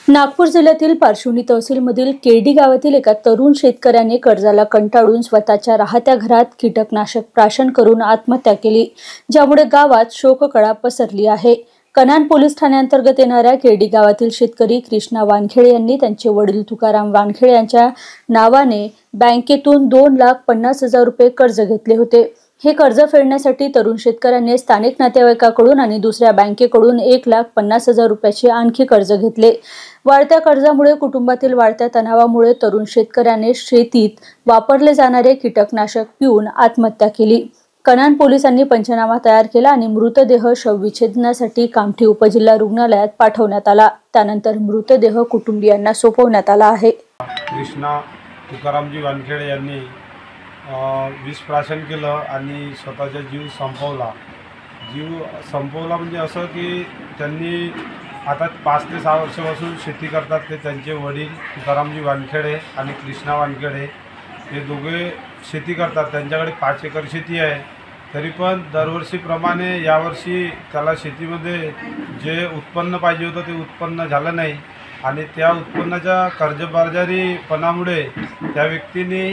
नागपूर जिल्ह्यातील पारशिवनी तहसीलमधील केरडी गावातील एका तरुण शेतकऱ्याने कर्जाला कंटाळून स्वतःच्या राहत्या घरात कीटकनाशक प्राशन करून आत्महत्या केली, ज्यामुळे गावात शोककळा पसरली आहे। कन्हान पोलीस ठाण्याअंतर्गत येणाऱ्या केरडी गावातील शेतकरी कृष्णा वानखेडे यांनी त्यांचे वडील तुकाराम वानखेडे यांच्या नावाने बँकेतून 2,50,000 रुपये कर्ज घेतले होते। हे कर्ज फेडण्यासाठी तरुण शेतकऱ्याने स्थानिक नातेवाईकाकडून आणि दुसऱ्या बँकेकडून 1,50,000 रुपयाचे आणखी कर्ज घेतले। वाढत्या कर्जामुळे कुटुंबातील वाढत्या तणावामुळे तरुण शेतकऱ्याने शेतीत वापरले जाणारे कीटकनाशक पिऊन आत्महत्या केली। कन्हान पोलिसांनी पंचनामा तयार केला आणि मृतदेह शवविच्छेदनासाठी कामठी उपजिल्हा रुग्णालयात पाठवण्यात आला। त्यानंतर मृतदेह कुटुंबियांना सोपवण्यात आला आहे। कृष्णा तुकारामजी वानखेडे यांनी विष प्राशन केलं आणि स्वतःचा जीव संपवला म्हणजे असं की त्यांनी आता 5 ते 6 वर्षापासून शेती करतात। ते त्यांचे वडील तुकारामजी वानखेडे आणि कृष्णा वानखेडे हे दोघे शेती करतात। त्यांच्याकडे 5 एकर शेती आहे। तरी पण दरवर्षीप्रमाणे यावर्षी त्याला शेतीमध्ये जे उत्पन्न पाहिजे होतं ते उत्पन्न झालं नाही आणि त्या उत्पन्नाच्या कर्जबाजारीपणामुळे त्या व्यक्तीने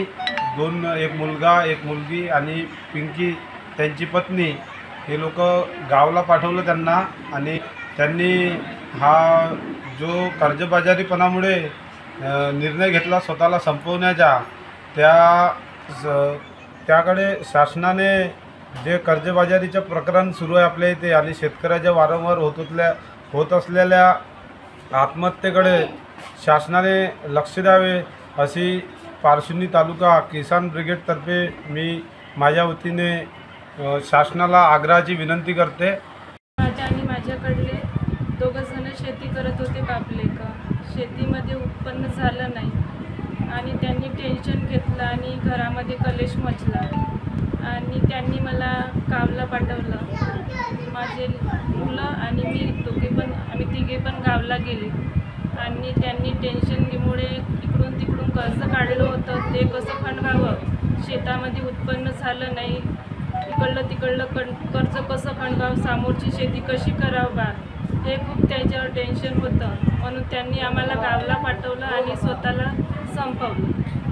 एक मुलगा एक मुलगी आणि पिंकी त्यांची पत्नी हे लोक गावाला पाठवलं त्यांना आणि त्यांनी हा जो कर्जबाजारीपणामुळे निर्णय घेतला स्वतःला संपवण्याचा त्याकडे शासनाने जे कर्जबाजारीचं प्रकरण सुरू आहे आपल्या इथे आणि शेतकऱ्याच्या वारंवार होत असलेल्या आत्महत्येकडे शासनाने लक्ष द्यावे अशी पारशिवनी तालुका किसान ब्रिगेडतर्फे मी माझ्या वतीने शासनाला आग्रहाची विनंती करते। माझ्याकडले दोघंजण शेती करत होते। बापलेका शेतीमध्ये उत्पन्न झालं नाही आणि त्यांनी टेन्शन घेतलं आणि घरामध्ये कलेश मचला आणि त्यांनी मला गावाला पाठवलं। माझे मुलं आणि मी आम्ही तिघे पण गावाला गेले आणि त्यांनी टेन्शनमुळे इकडून तिकडून कर्ज काढलं होतं। ते कसं खंडवावं, शेतामध्ये उत्पन्न झालं नाही, तिकडलं कर्ज कसं खंडवावं, समोरची शेती कशी करावं बा, हे खूप त्याच्यावर टेन्शन होतं। म्हणून त्यांनी आम्हाला गावाला पाठवलं आणि स्वतःला संपवलं।